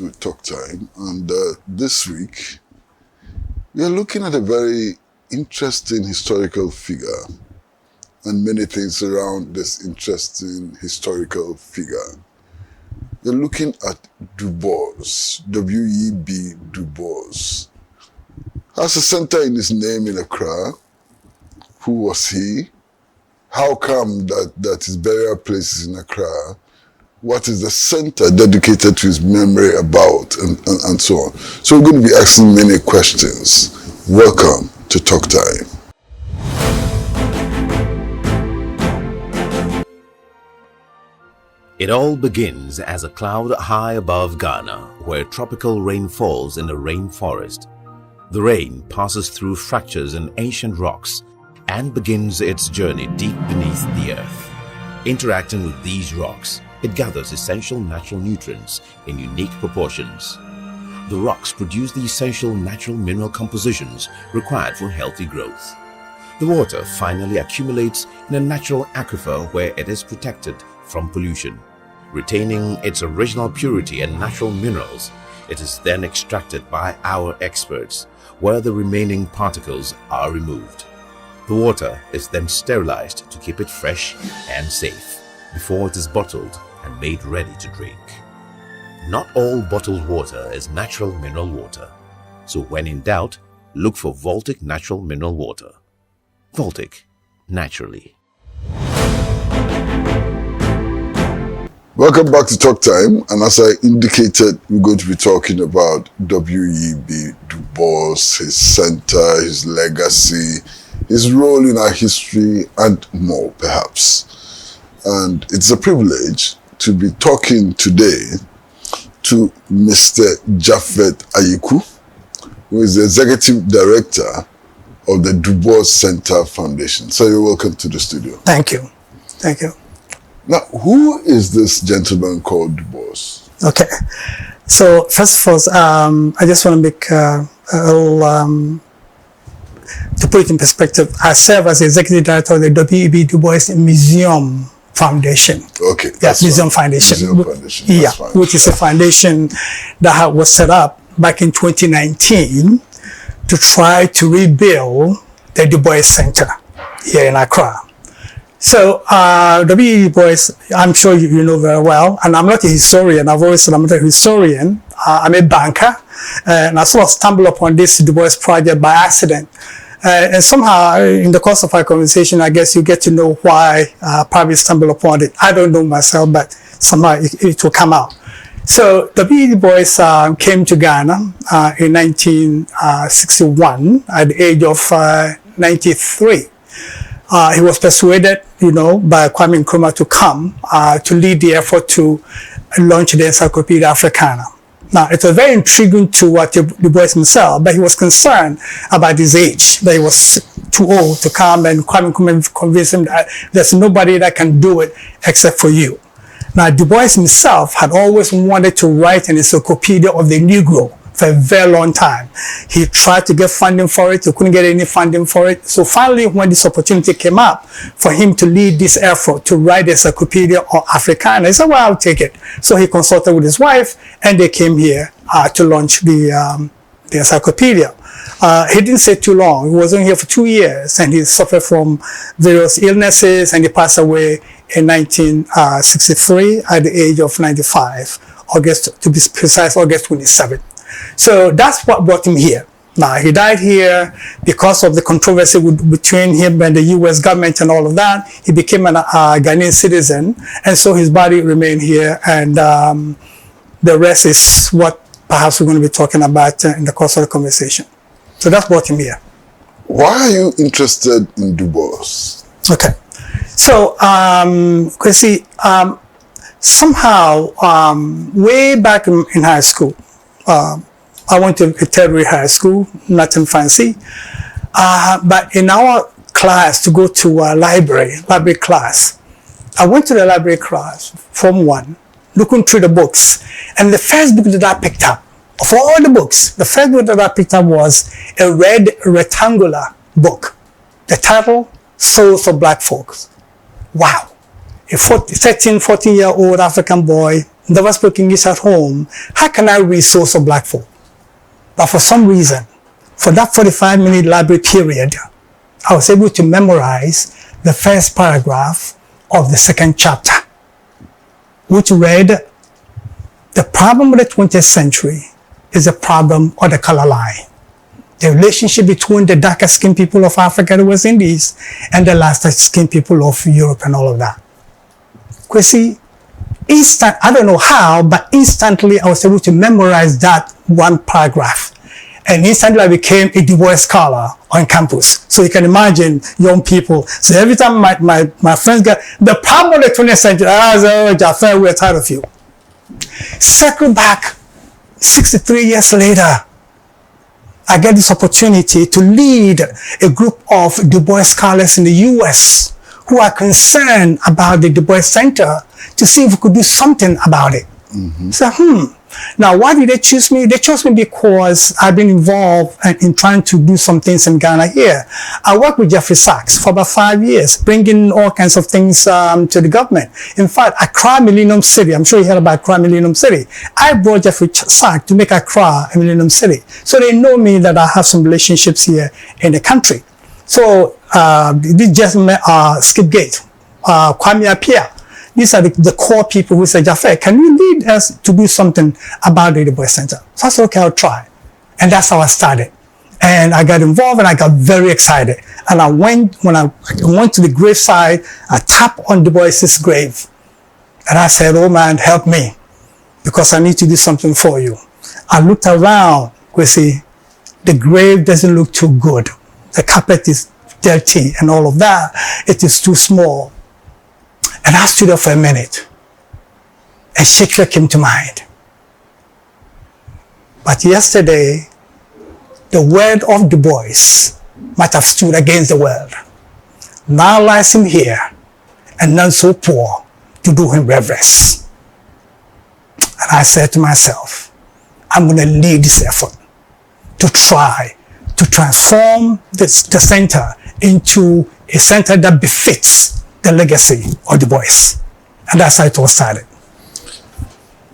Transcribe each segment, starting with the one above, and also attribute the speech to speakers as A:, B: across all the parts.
A: to Talk Time, and this week we are looking at a very interesting historical figure and many things around this interesting historical figure. We're looking at Du Bois, W-E-B Du Bois. Has a center in his name in Accra. Who was he? How come that his burial place is in Accra? What is the center dedicated to his memory about, and so on. So we're going to be asking many questions. Welcome to Talk Time.
B: It all begins as a cloud high above Ghana, where tropical rain falls in a rainforest. The rain passes through fractures in ancient rocks and begins its journey deep beneath the earth. Interacting with these rocks, it gathers essential natural nutrients in unique proportions. The rocks produce the essential natural mineral compositions required for healthy growth. The water finally accumulates in a natural aquifer where it is protected from pollution. Retaining its original purity and natural minerals, it is then extracted by our experts, where the remaining particles are removed. The water is then sterilized to keep it fresh and safe before it is bottled and made ready to drink. Not all bottled water is natural mineral water, so when in doubt, look for Voltic natural mineral water. Voltic, naturally.
A: Welcome back to Talk Time, and as I indicated, we're going to be talking about W.E.B. Du Bois, his center, his legacy, his role in our history, and more perhaps. And it's a privilege to be talking today to Mr. Japhet Aryiku, who is the Executive Director of the Du Bois Center Foundation. So you're welcome to the studio.
C: Thank you. Thank you.
A: Now, who is this gentleman called Du Bois?
C: Okay. So first of all, I just want to make a little, to put it in perspective, I serve as the Executive Director of the W.E.B. Du Bois Museum Foundation.
A: Okay.
C: Yeah, Museum Foundation.
A: Museum Foundation.
C: Yeah, which is a foundation that was set up back in 2019 to try to rebuild the Du Bois Center here in Accra. So, W.E.B. Du Bois, I'm sure you know very well, and I'm not a historian. I've always said I'm not a historian. I'm a banker, and I sort of stumbled upon this Du Bois project by accident. And somehow, in the course of our conversation, I guess you get to know why I probably stumbled upon it. I don't know myself, but somehow it will come out. So, W.E.B. Du Bois came to Ghana in 1961 at the age of 93. He was persuaded, by Kwame Nkrumah to come to lead the effort to launch the Encyclopedia Africana. Now, it was very intriguing to Du Bois himself, but he was concerned about his age, that he was too old to come, and Kwame Nkrumah convinced him that there's nobody that can do it except for you. Now, Du Bois himself had always wanted to write an encyclopedia of the Negro for a very long time. He tried to get funding for it. He couldn't get any funding for it. So finally, when this opportunity came up for him to lead this effort to write the Encyclopedia of Africana, he said, well, I'll take it. So he consulted with his wife, and they came here to launch the encyclopedia. He didn't stay too long. He was only here for 2 years, and he suffered from various illnesses, and he passed away in 1963 at the age of 95, August, to be precise, August 27th. So that's what brought him here. Now, he died here because of the controversy between him and the U.S. government and all of that. He became a Ghanaian citizen, and so his body remained here, and the rest is what perhaps we're going to be talking about in the course of the conversation. So that's brought him here.
A: Why are you interested in Du Bois?
C: Okay. So, somehow, way back in high school, I went to a tertiary high school, nothing fancy. But in our class, to go to a library class, I went to the library class, Form 1, looking through the books. And the first book that I picked up, of all the books, the first book that I picked up was a red rectangular book. The title, Souls of Black Folks. Wow. A 13, 14-year-old African boy never spoke English at home. How can I resource a black folk? But for some reason, for that 45-minute library period, I was able to memorize the first paragraph of the second chapter, which read, "The problem of the 20th century is the problem of the color line. The relationship between the darker skinned people of Africa and the West Indies and the lighter skinned people of Europe and all of that." Kwesi, I don't know how, but instantly I was able to memorize that one paragraph. And instantly I became a Du Bois scholar on campus. So you can imagine young people. So every time my friends get the problem of the 20th century, I was, "Oh, Japhet, we're tired of you." Circle back 63 years later, I get this opportunity to lead a group of Du Bois scholars in the US who are concerned about the Du Bois Center to see if we could do something about it. So, Now, why did they choose me? They chose me because I've been involved in trying to do some things in Ghana here. I worked with Japhet for about 5 years, bringing all kinds of things to the government. In fact, Accra Millennium City, I'm sure you heard about Accra Millennium City. I brought Japhet to make Accra a Millennium City. So they know me that I have some relationships here in the country. So this gentleman, Skip Gate, Kwame Appiah, these are the core people who say, "Japhet, can you lead us to do something about the Du Bois Center?" So I said, "Okay, I'll try." And that's how I started. And I got involved and I got very excited. And when I went to the graveside, I tapped on Du Bois's grave. And I said, "Oh man, help me, because I need to do something for you." I looked around, we see, the grave doesn't look too good. The carpet is dirty and all of that. It is too small. And I stood up for a minute, and Shakespeare came to mind. But yesterday, the word of Du Bois might have stood against the world. Now lies him here, and none so poor to do him reverence. And I said to myself, I'm going to lead this effort to try to transform the center into a center that befits the legacy of Du Bois. And that's how it all started.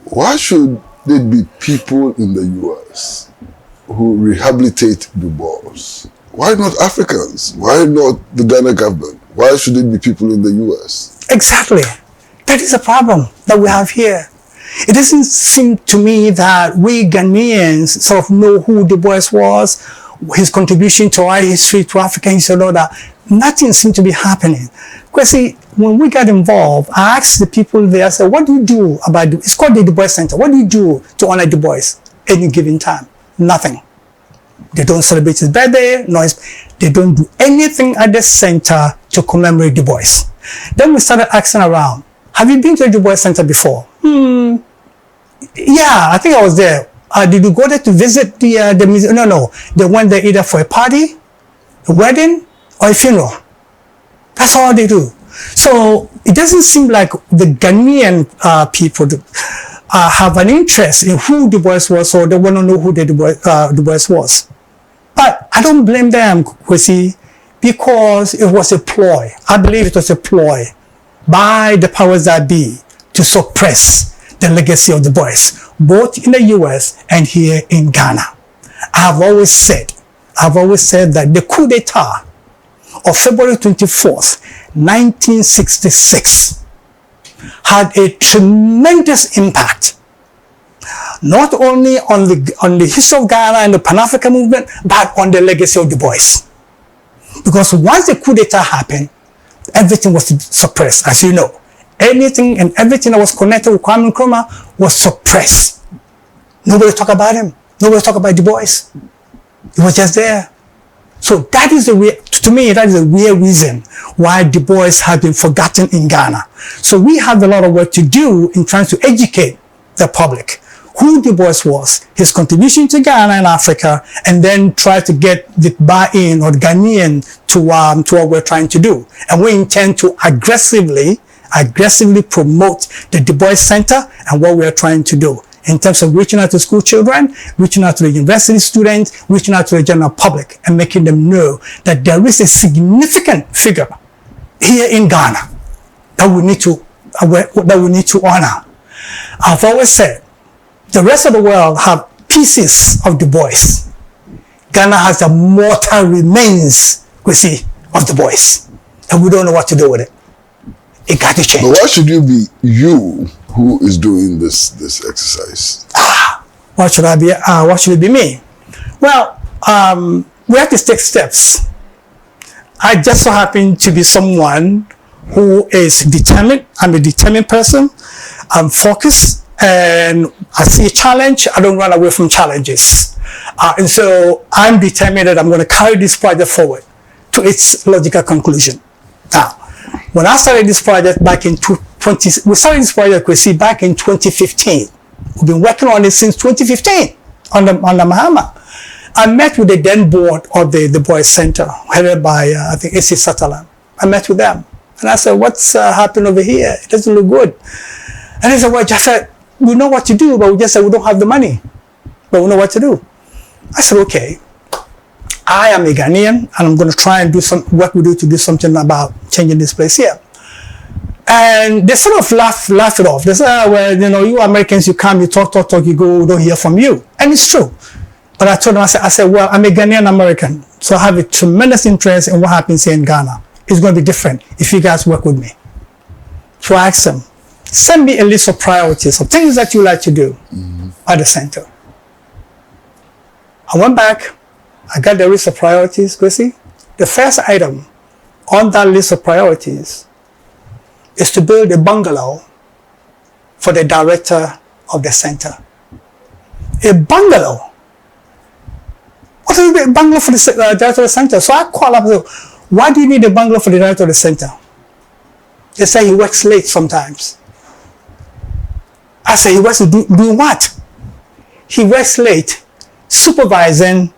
A: Why should there be people in the US who rehabilitate Du Bois? Why not Africans? Why not the Ghana government? Why should it be people in the US?
C: Exactly. That is a problem that we have here. It doesn't seem to me that we Ghanaians sort of know who Du Bois was, his contribution to our history, to African history, and all that. Nothing seemed to be happening. Because see, when we got involved, I asked the people there, I said, "What do you do about it's called the Du Bois Center. What do you do to honor Du Bois any given time?" Nothing. They don't celebrate his birthday, they don't do anything at the center to commemorate Du Bois. Then we started asking around, "Have you been to the Du Bois Center before?" Yeah, I think I was there. Did you go there to visit the museum? No. They went there either for a party, a wedding, or a funeral. That's all they do. So it doesn't seem like the Ghanaian people have an interest in who Du Bois was, or they want to know who Du Bois was. But I don't blame them, Kwesi, because it was a ploy. I believe it was a ploy by the powers that be to suppress the legacy of Du Bois, both in the US and here in Ghana. I've always said that the coup d'etat of February 24th, 1966 had a tremendous impact, not only on the history of Ghana and the Pan-African movement, but on the legacy of Du Bois. Because once the coup d'etat happened, everything was suppressed, as you know. Anything and everything that was connected with Kwame Nkrumah was suppressed. Nobody talked about him. Nobody talked about Du Bois. He was just there. So that is to me, that is a real reason why Du Bois has been forgotten in Ghana. So we have a lot of work to do in trying to educate the public who Du Bois was, his contribution to Ghana and Africa, and then try to get the buy-in or the Ghanaian to what we're trying to do. And we intend to aggressively promote the Du Bois Center and what we are trying to do in terms of reaching out to school children, reaching out to the university students, reaching out to the general public, and making them know that there is a significant figure here in Ghana that we need to honor. I've always said, the rest of the world have pieces of Du Bois. Ghana has the mortal remains, we see, of Du Bois. And we don't know what to do with it. It got to change.
A: But why should you be you who is doing this exercise?
C: What should I be? What should it be me? Well, we have to take steps. I just so happen to be someone who is determined. I'm a determined person. I'm focused, and I see a challenge. I don't run away from challenges. And so I'm determined that I'm going to carry this project forward to its logical conclusion. Now, when I started this project back in we started this project, we see, back in 2015. We've been working on it since 2015 on the Mahama. I met with the then board of the Du Bois Center, headed by, I think, A.C. Sutherland. I met with them. And I said, what's happening over here? It doesn't look good. And they said, well, Japhet, we know what to do, but we just said we don't have the money. But we know what to do. I said, okay. I am a Ghanaian, and I'm going to try and do some work we do to do something about changing this place here. And they sort of laugh it off. They say, well, you Americans, you come, you talk, you go, we don't hear from you. And it's true. But I told them, I said, well, I'm a Ghanaian American, so I have a tremendous interest in what happens here in Ghana. It's going to be different if you guys work with me. So I asked them, send me a list of priorities, of things that you like to do at the center. I went back, I got the list of priorities, Gracie. The first item on that list of priorities is to build a bungalow for the director of the center. A bungalow. What is a bungalow for the director of the center? So I called up and said, why do you need a bungalow for the director of the center? They say he works late sometimes. I said, he works doing what? He works late supervising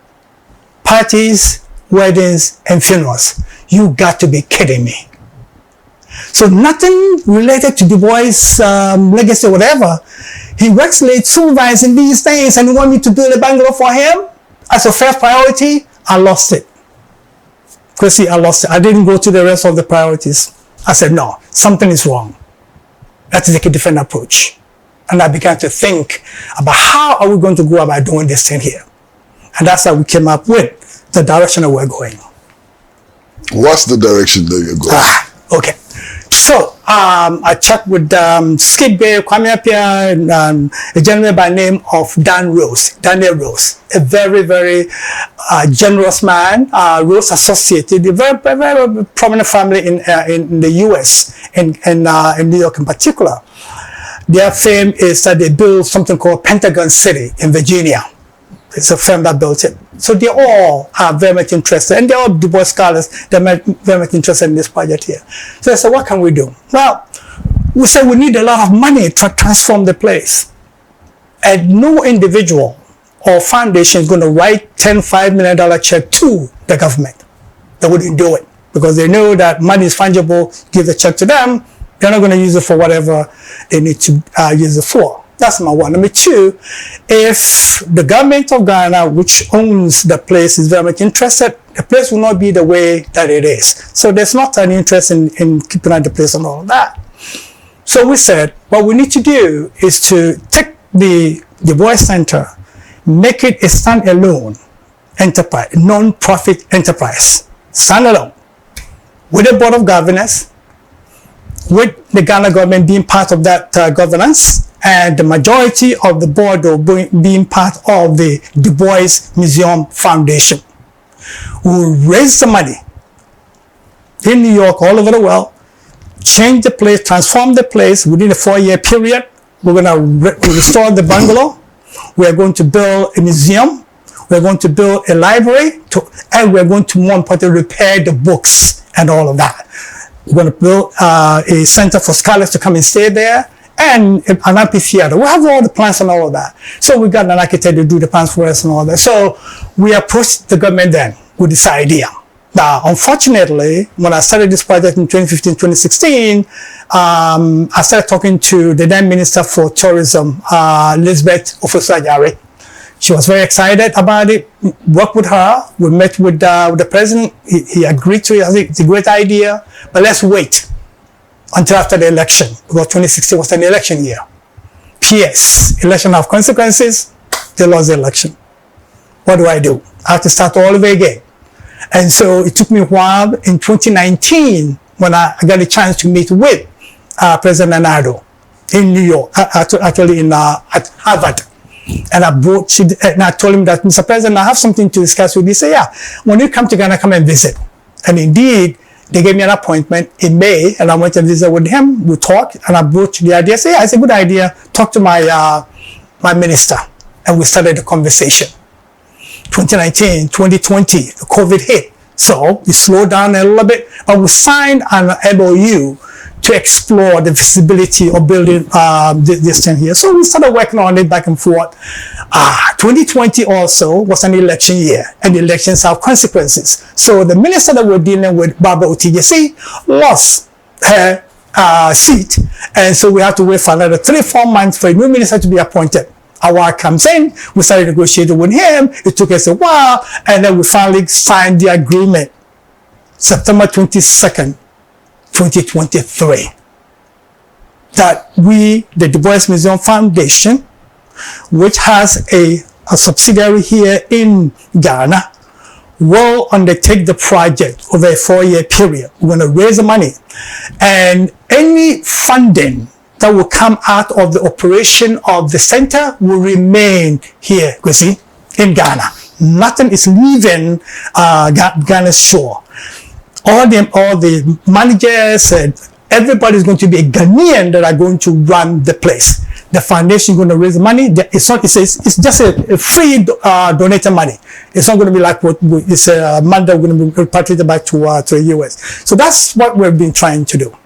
C: parties, weddings, and funerals. You got to be kidding me. So nothing related to Du Bois' legacy or whatever. He works late supervising these things, and you want me to build a bungalow for him? As a first priority, I lost it. Chrissy, I lost it. I didn't go to the rest of the priorities. I said, no, something is wrong. Let's take a different approach. And I began to think about how are we going to go about doing this thing here. And that's how we came up with the direction that we're going.
A: What's the direction that you're going?
C: Okay. So I checked with Skip Bay, Kwame Appiah, a gentleman by the name of Daniel Rose, a very, very generous man, Rose Associated, a very, very prominent family in the U.S., in New York in particular. Their fame is that they built something called Pentagon City in Virginia. It's a firm that built it. So they all are very much interested, and they're all Du Bois scholars. They're very much interested in this project here. So I said, what can we do? Well, we said we need a lot of money to transform the place. And no individual or foundation is going to write $5 million check to the government. They wouldn't do it because they know that money is fungible. Give the check to them. They're not going to use it for whatever they need to use it for. That's number one. Number two, if the government of Ghana, which owns the place, is very much interested, the place will not be the way that it is. So there's not an interest in keeping out the place and all of that. So we said, what we need to do is to take the Du Bois Center, make it a standalone enterprise, non-profit enterprise, standalone, with a board of governors, with the Ghana government being part of that governance, and the majority of the board being part of the Du Bois Museum Foundation. We will raise the money in New York, all over the world, change the place, transform the place within a 4-year period. We're going to restore the bungalow. We're going to build a museum. We're going to build a library, and we're going to, more importantly, repair the books and all of that. We're going to build a center for scholars to come and stay there, and an amphitheater. We have all the plans and all of that. So we got an architect to do the plans for us and all that. So we approached the government then with this idea. Now, unfortunately, when I started this project in 2015, 2016, I started talking to the then Minister for Tourism, Elizabeth Ofosu-Adjare. She was very excited about it. Worked with her. We met with the president. He agreed to it. I think it's a great idea, but let's wait until after the election, because 2016 was an election year. Yes, election have consequences. They lost the election. What do? I have to start all over again. And so it took me a while. In 2019, when I got a chance to meet with President Nado in New York, actually at Harvard. And I told him that, Mr. President, I have something to discuss with you. He said, yeah, when you come to Ghana, come and visit. And indeed, they gave me an appointment in May, and I went and visited with him. We talked, and I broached the idea. I said, yeah, it's a good idea. Talk to my minister. And we started the conversation. 2019, 2020, the COVID hit. So it slowed down a little bit, but we signed an MOU to explore the feasibility of building this thing here. So we started working on it back and forth. 2020 also was an election year, and elections have consequences. So the minister that we're dealing with, Barbara Otijesi, lost her seat, and so we have to wait for another 3-4 months for a new minister to be appointed. Our comes in, we started negotiating with him. It took us a while, and then we finally signed the agreement, September 22nd, 2023, that we, the Du Bois Museum Foundation, which has a subsidiary here in Ghana, will undertake the project over a 4-year period. We're going to raise the money, and any funding that will come out of the operation of the center will remain here, you see, in Ghana. Nothing is leaving Ghana's shore. All the managers and everybody is going to be a Ghanaian that are going to run the place. The foundation is going to raise money. It's just a free donated money. It's not going to be like what it's a money that's going to be repatriated back to the US. So that's what we've been trying to do.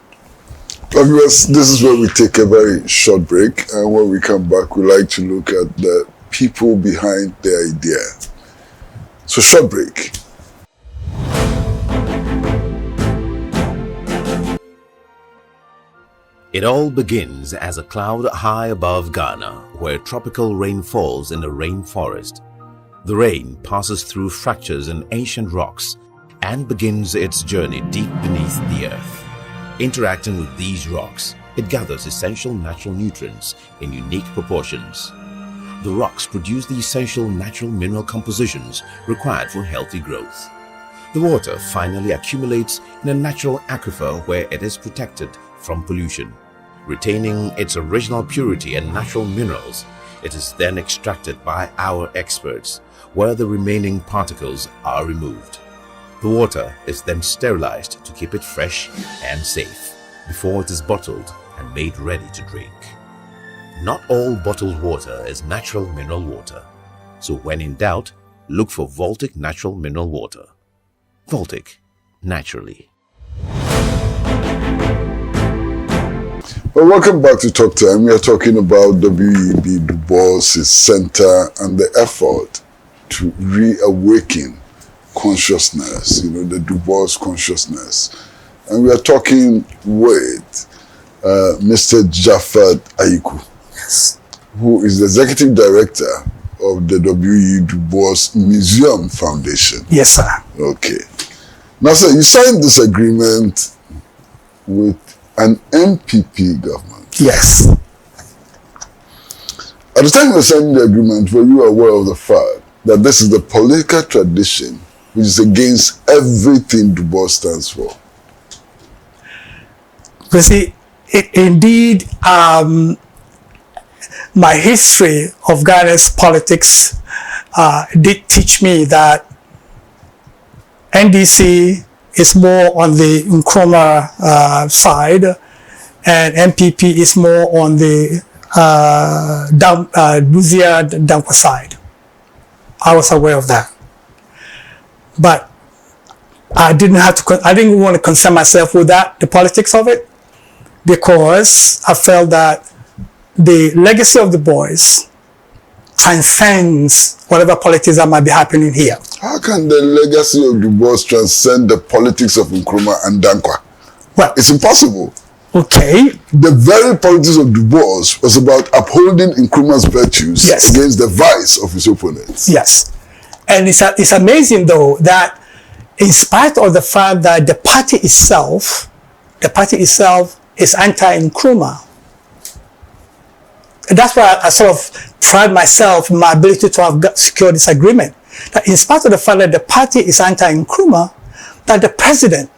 A: Viewers, this is where we take a very short break, and when we come back, we like to look at the people behind the idea. So, short break.
B: It all begins as a cloud high above Ghana, where tropical rain falls in a rainforest. The rain passes through fractures in ancient rocks and begins its journey deep beneath the earth. Interacting with these rocks, it gathers essential natural nutrients in unique proportions. The rocks produce the essential natural mineral compositions required for healthy growth. The water finally accumulates in a natural aquifer where it is protected from pollution. Retaining its original purity and natural minerals, it is then extracted by our experts, where the remaining particles are removed. The water is then sterilized to keep it fresh and safe before it is bottled and made ready to drink. Not all bottled water is natural mineral water, so when in doubt, look for Voltic Natural Mineral Water. Voltic, naturally.
A: Well, welcome back to Talk Time. We are talking about W.E.B. Du Bois' center and the effort to reawaken consciousness, the Du Bois consciousness. And we are talking with Mr. Japhet Aryiku,
C: Yes.
A: who is the executive director of the W.E. Du Bois Museum Foundation.
C: Yes, sir.
A: Okay. Now, sir, you signed this agreement with an MPP government.
C: Yes.
A: At the time you were signing the agreement, were you aware of the fact that this is the political tradition which is against everything Du Bois stands for?
C: You see, indeed, my history of Ghana's politics did teach me that NDC is more on the Nkrumah side, and MPP is more on the Busia Dankwa side. I was aware of that, but I didn't want to concern myself with that, the politics of it, because I felt that the legacy of the boys transcends whatever politics that might be happening here.
A: How can the legacy of Du Bois transcend the politics of Nkrumah and Dankwa?
C: Well,
A: It's impossible.
C: okay,
A: The very politics of Du Bois was about upholding Nkrumah's virtues
C: Yes.
A: against the vice of his opponents.
C: yes. And it's amazing, though, that in spite of the fact that the party itself is anti-Nkrumah, that's why I sort of pride myself in my ability to have secured this agreement. That in spite of the fact that the party is anti-Nkrumah, that the president,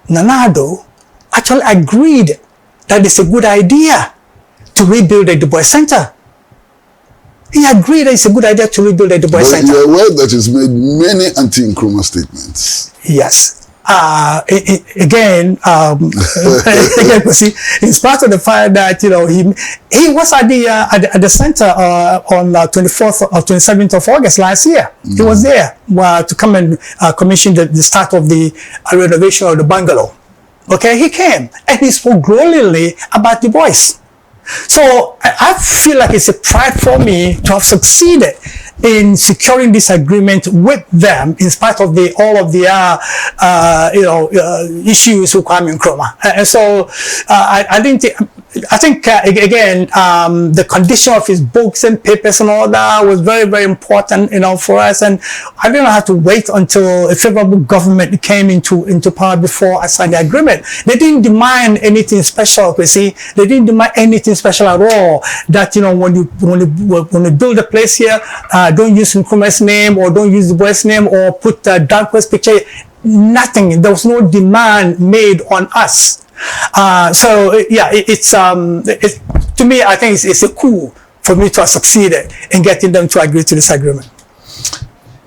C: Nana Addo, actually agreed that it's a good idea to rebuild the Du Bois Center. He agreed that it's a good idea to rebuild the Du Bois Center.
A: You're aware that he's made many anti-Nkrumah statements.
C: Yes. Again, see, in spite of the fact that he was at the center on 24th or 27th of August last year. He was there to come and commission the start of the renovation of the bungalow. Okay, he came and he spoke glowingly about Du Bois. So I feel like it's a pride for me to have succeeded in securing this agreement with them, in spite of all of the issues with Kwame Nkrumah. And so I think again the condition of his books and papers and all that was very, very important, for us. And I didn't have to wait until a favorable government came into power before I signed the agreement. They didn't demand anything special, you see. They didn't demand anything special at all. That when you build a place here, don't use Nkrumah's name or don't use Du Bois' name or put Danqua's picture. Nothing. There was no demand made on us. It's to me, I think it's a coup for me to have succeeded in getting them to agree to this agreement.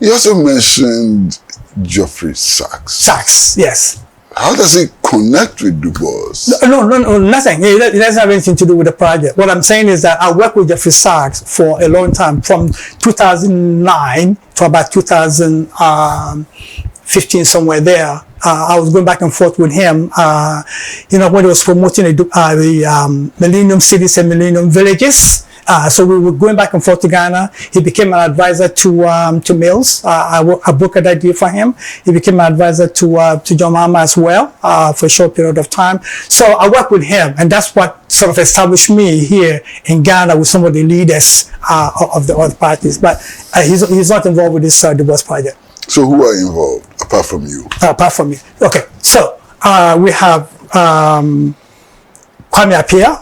A: You also mentioned Geoffrey Sachs.
C: Sachs, yes.
A: How does it connect with Du Bois?
C: No, nothing. It doesn't have anything to do with the project. What I'm saying is that I worked with Geoffrey Sachs for a long time, from 2009 to about 2015, somewhere there. I was going back and forth with him, when he was promoting the Millennium Cities and Millennium Villages. So we were going back and forth to Ghana. He became an advisor to Mills. I booked that deal for him. He became an advisor to John Mahama as well, for a short period of time. So I worked with him, and that's what sort of established me here in Ghana with some of the leaders of the other parties. But he's not involved with this Du Bois project.
A: So who are involved, apart from you?
C: Apart from me. Okay, so we have Kwame Appiah.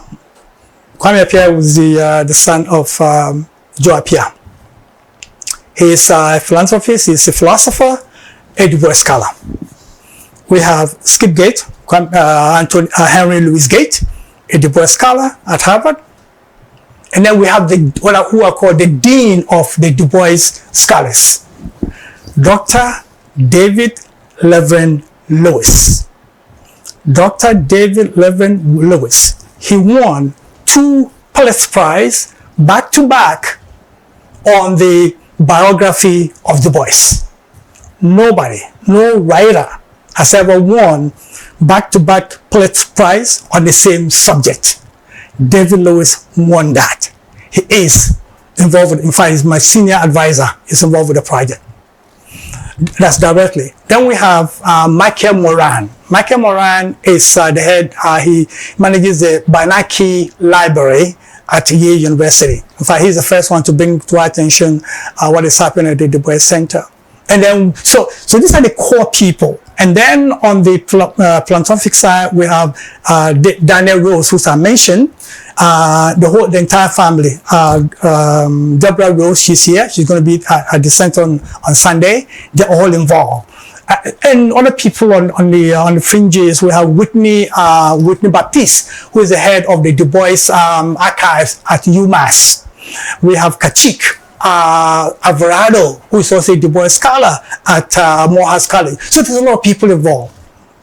C: Kwame Appiah was the son of Joe Appiah. He's a philanthropist, he's a philosopher, a Du Bois scholar. We have Skip Gate, Henry Louis Gate, a Du Bois scholar at Harvard. And then we have who are called the Dean of the Du Bois Scholars, Dr. David Levin Lewis. Dr. David Levin Lewis. He won 2 Pulitzer Prize back-to-back on the biography of Du Bois. Nobody, no writer has ever won back-to-back Pulitzer Prize on the same subject. David Lewis won that. He is involved, in fact, he's my senior advisor, he's involved with the project. That's directly. Then we have Michael Moran. Michael Moran is the head, he manages the Beinecke Library at Yale University. In fact, he's the first one to bring to our attention what is happening at the Du Bois Center. And then, so these are the core people. And then on the philanthropic side, we have Daniel Rose, who's I mentioned, the entire family. Deborah Rose, she's here. She's going to be at the center on Sunday. They're all involved. And other people on the fringes, we have Whitney Baptiste, who is the head of the Du Bois archives at UMass. We have Kachik Alvarado, who is also a Du Bois scholar at Morehouse College. So there's a lot of people involved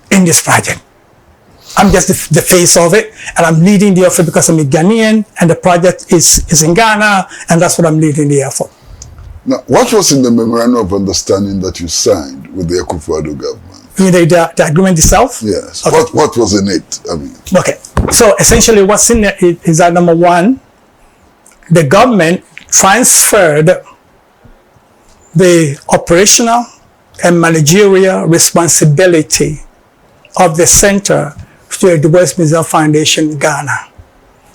C: in this project. I'm just the face of it, and I'm leading the effort because I'm a Ghanaian, and the project is in Ghana, and that's what I'm leading the effort.
A: Now, what was in the memorandum of understanding that you signed with the Akufo-Addo government?
C: You mean the agreement itself?
A: Yes.
C: Okay.
A: What was in it?
C: Okay. So essentially, what's in there is that, number one, the government transferred the operational and managerial responsibility of the center to the Du Bois Museum Foundation, Ghana.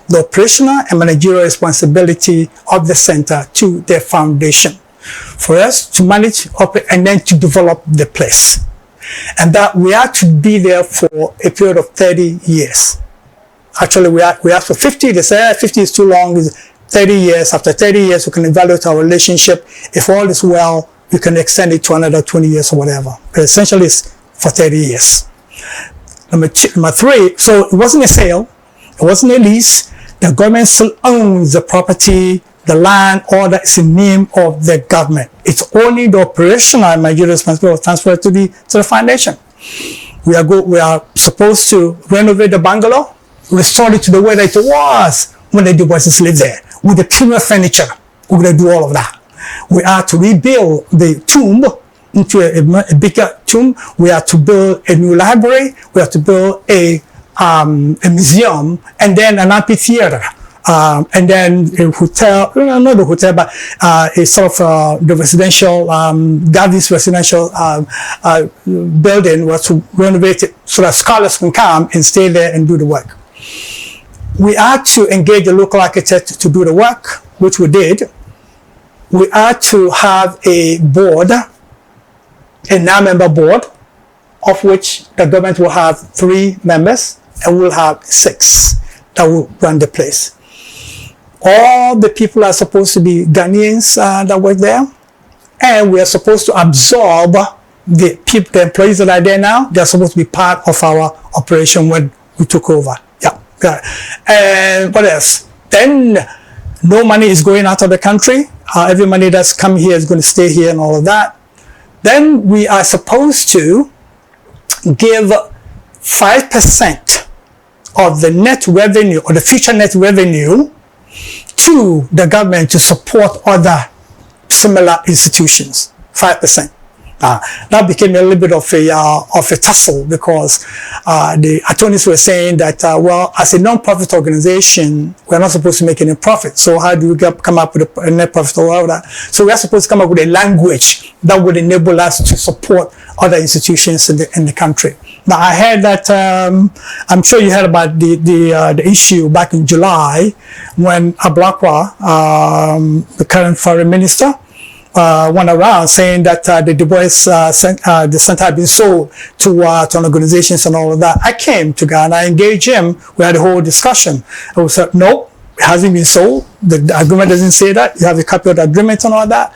C: The operational and managerial responsibility of the center to the foundation for us to manage and then to develop the place. And that we are to be there for a period of 30 years. Actually, we asked for 50. They said 50 is too long. 30 years. After 30 years, we can evaluate our relationship. If all is well, we can extend it to another 20 years or whatever. But essentially, it's for 30 years. Number three, so it wasn't a sale. It wasn't a lease. The government still owns the property, the land, all that is in name of the government. It's only the operational and managerial responsibility transferred to the foundation. We are supposed to renovate the bungalow, restore it to the way that it was when the Du Boises lived there, with the premier furniture. We're going to do all of that. We are to rebuild the tomb into a bigger tomb. We are to build a new library. We have to build a museum, and then an amphitheater, and then a hotel, not the hotel, but a sort of the residential, Gavi's residential building was to renovate it so that scholars can come and stay there and do the work. We are to engage a local architect to do the work, which we did. We are to have a board, a 9-member board, of which the government will have 3 members, and we'll have 6 that will run the place. All the people are supposed to be Ghanaians that work there, and we are supposed to absorb the employees that are there now. They're supposed to be part of our operation when we took over. Yeah. And what else? Then no money is going out of the country. Every money that's coming here is going to stay here and all of that. Then we are supposed to give 5% of the net revenue or the future net revenue to the government to support other similar institutions. 5%. That became a little bit of a tussle because the attorneys were saying that, well, as a non-profit organization, we're not supposed to make any profit. So how do we come up with a net profit or all that? So we're supposed to come up with a language that would enable us to support other institutions in the country. Now, I heard that, I'm sure you heard about the issue back in July when Ablakwa, the current foreign minister, went around saying that the Du Bois the center had been sold to organizations and all of that. I came to Ghana, I engaged him, we had a whole discussion. I said, no, it hasn't been sold. The agreement doesn't say that. You have a copy of the agreement and all that.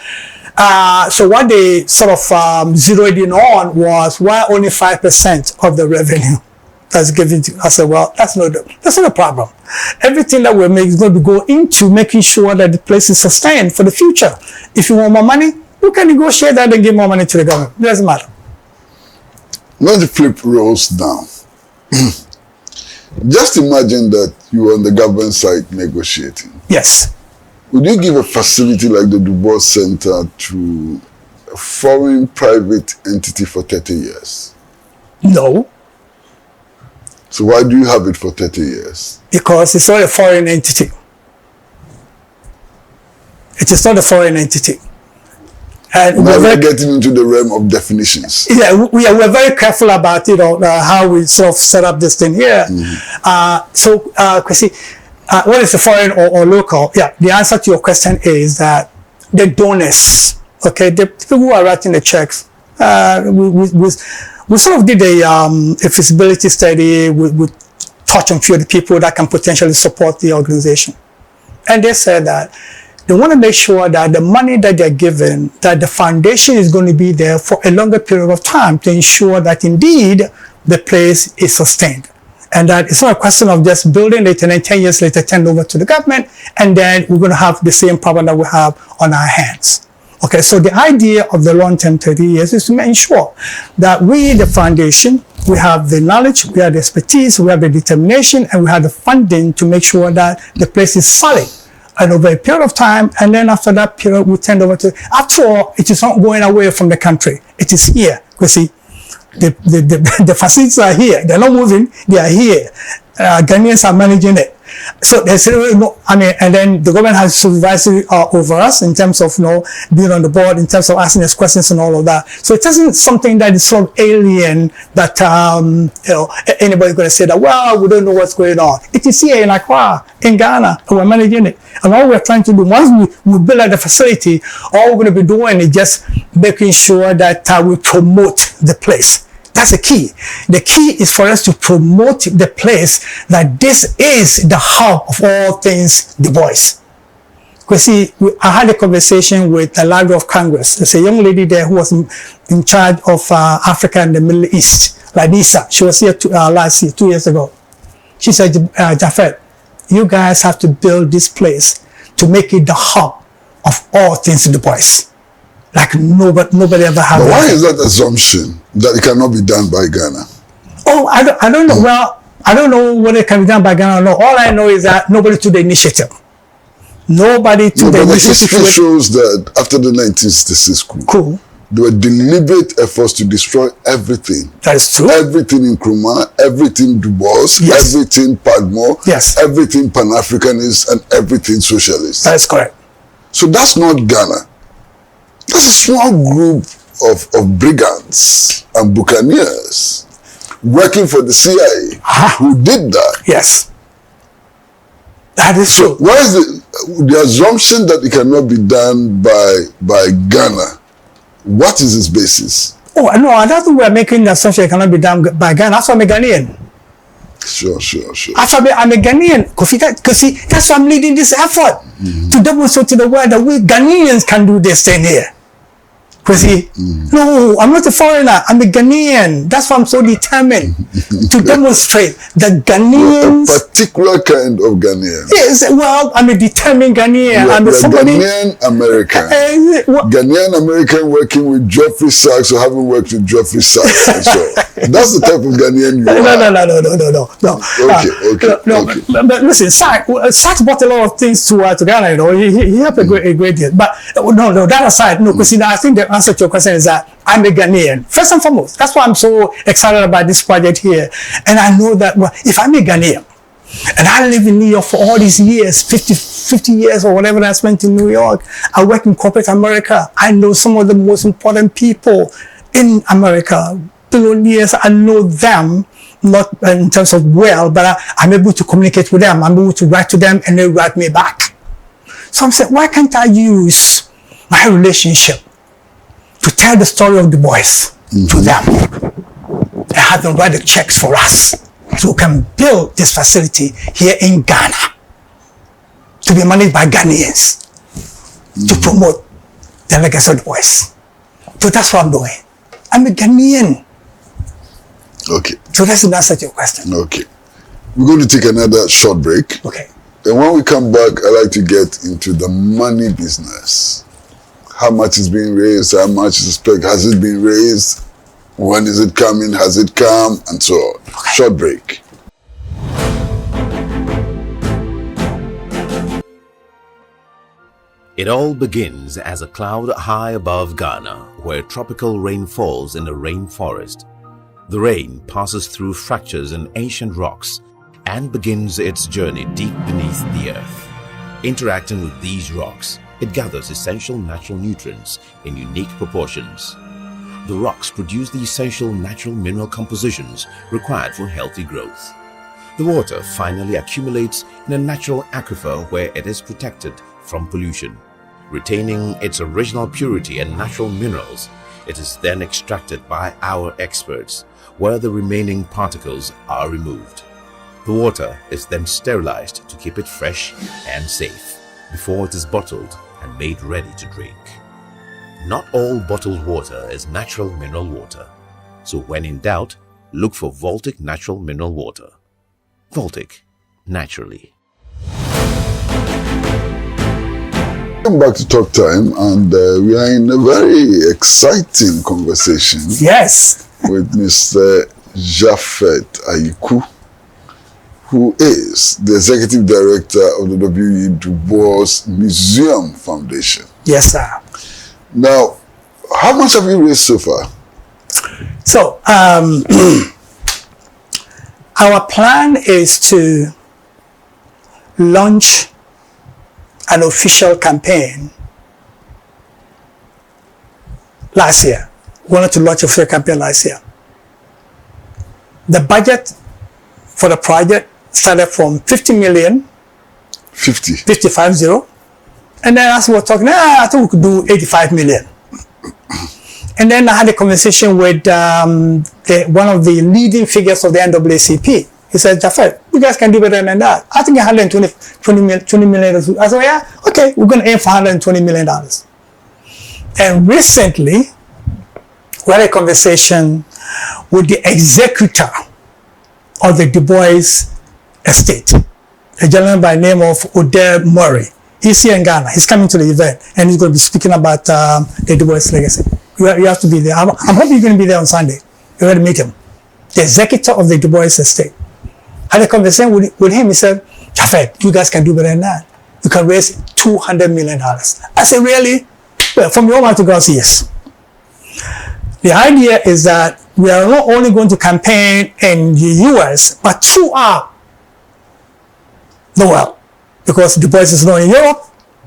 C: So what they sort of zeroed in on was why only 5% of the revenue that's given to. I said, well, that's not a problem. Everything that we make is going to go into making sure that the place is sustained for the future. If you want more money, you can negotiate that and give more money to the government. It doesn't matter.
A: Let the flip roles down. Just imagine that you were on the government side negotiating.
C: Yes.
A: Would you give a facility like the Du Bois Center to a foreign private entity for 30 years?
C: No.
A: So why do you have it for 30 years?
C: Because it's not a foreign entity. It is not a foreign entity. And
A: now we're getting into the realm of definitions.
C: Yeah, we're very careful about how we sort of set up this thing here. Mm-hmm. Chrissy, what is the foreign or local? Yeah, the answer to your question is that the donors, okay, the people who are writing the checks, we sort of did a feasibility study. We touched on a few of the people that can potentially support the organization. And they said that they want to make sure that the money that they're given, that the foundation is going to be there for a longer period of time to ensure that indeed the place is sustained. And that it's not a question of just building it and then 10 years later turn over to the government and then we're going to have the same problem that we have on our hands. Okay, so the idea of the long-term 30 years is to ensure that we, the foundation, we have the knowledge, we have the expertise, we have the determination, and we have the funding to make sure that the place is solid. And over a period of time, and then after that period, we turn over to, after all, it is not going away from the country. It is here. You see, the facilities are here. They're not moving. They are here. Ghanaians are managing it. So there's no, and then the government has supervisory over us in terms of, being on the board, in terms of asking us questions and all of that. So it isn't something that is sort of alien that, anybody's going to say that, well, we don't know what's going on. It is here in Accra, in Ghana, and we're managing it. And all we're trying to do, once we build out the facility, all we're going to be doing is just making sure that we promote the place. That's the key. The key is for us to promote the place that this is the hub of all things Du Bois. Because see, I had a conversation with the Library of Congress. There's a young lady there who was in charge of Africa and the Middle East, Lanisa. She was here last year, 2 years ago. She said, Japhet, you guys have to build this place to make it the hub of all things in the boys. Like nobody ever had.
A: But why is that assumption that it cannot be done by Ghana?
C: Oh, I don't know. Well, I don't know whether it can be done by Ghana or not. All I know is that nobody took the initiative. Nobody took the initiative.
A: But the history shows that after the 1966 coup, there were deliberate efforts to destroy everything.
C: That is true.
A: Everything in Nkrumah, everything Du Bois,
C: yes.
A: everything Padmore,
C: yes.
A: everything Pan-Africanist, and everything socialist.
C: That is correct.
A: So that's not Ghana. That's a small group of brigands and buccaneers working for the CIA who did that.
C: Yes. That is
A: so
C: true.
A: Why is the assumption that it cannot be done by Ghana? What is its basis?
C: Oh, no, I don't think we're making the assumption it cannot be done by Ghana. That's why I'm a Ghanaian.
A: Sure.
C: That's why I'm a Ghanaian. Because see, that's why I'm leading this effort to demonstrate to the world that we Ghanaians can do this thing here. Because no, I'm not a foreigner. I'm a Ghanaian. That's why I'm so determined to demonstrate that Ghanaians.
A: A particular kind of Ghanaian.
C: Yes, well, I'm a determined Ghanaian.
A: I'm a
C: somebody.
A: Ghanaian American. Ghanaian American working with Geoffrey Sachs or having worked with Geoffrey Sachs. And so that's the type of Ghanaian you are.
C: No.
A: Okay.
C: But listen, Sachs brought a lot of things to Ghana. You know, he helped a great deal. But no. That aside, no, because I think the answer to your question is that I'm a Ghanaian. First and foremost, that's why I'm so excited about this project here. And I know that if I'm a Ghanaian and I live in New York for all these years, 50 years or whatever I spent in New York, I work in corporate America. I know some of the most important people in America, billionaires. I know them, not in terms of but I'm able to communicate with them. I'm able to write to them and they write me back. So I'm saying, why can't I use my relationship to tell the story of the boys to them and have them write the checks for us so we can build this facility here in Ghana to be managed by Ghanaians to promote the legacy of the boys. So that's what I'm doing. I'm a Ghanaian.
A: Okay.
C: So that's the answer to your question.
A: Okay. We're going to take another short break.
C: Okay.
A: And when we come back, I'd like to get into the money business. How much is being raised? How much is expected? Has it been raised? When is it coming? Has it come? And so on. Okay. Short break.
B: It all begins as a cloud high above Ghana, where tropical rain falls in a rainforest. The rain passes through fractures in ancient rocks and begins its journey deep beneath the earth. Interacting with these rocks, it gathers essential natural nutrients in unique proportions. The rocks produce the essential natural mineral compositions required for healthy growth. The water finally accumulates in a natural aquifer where it is protected from pollution. Retaining its original purity and natural minerals, it is then extracted by our experts, where the remaining particles are removed. The water is then sterilized to keep it fresh and safe before it is bottled and made ready to drink. Not all bottled water is natural mineral water, so when in doubt, look for Voltic Natural Mineral Water. Voltic, naturally.
A: Welcome back to Talk Time, and we are in a very exciting conversation.
C: Yes.
A: With Mr. Japhet Aryiku, who is the Executive Director of the W.E. Du Bois Museum Foundation.
C: Yes, sir.
A: Now, how much have you raised so far?
C: So, our plan is to launch an official campaign last year. We wanted to launch a official campaign last year. The budget for the project started from 50 million. 50. And then as we were talking, I thought we could do 85 million. And then I had a conversation with one of the leading figures of the NAACP He said, Japhet, you guys can do better than that. I think $120 million. I said, yeah, okay, we're going to aim for $120 million. And recently, we had a conversation with the executor of the Du Bois estate, a gentleman by the name of Odell Murray. He's here in Ghana. He's coming to the event, and he's going to be speaking about the Du Bois legacy. You have to be there. I'm hoping you're going to be there on Sunday. You're going to meet him, the executor of the Du Bois estate. I had a conversation with him. He said, Japhet, you guys can do better than that. You can raise $200 million. I said, really? Well, from your mouth to God's ears. The idea is that we are not only going to campaign in the US, but throughout the world. Because Du Bois is known in Europe,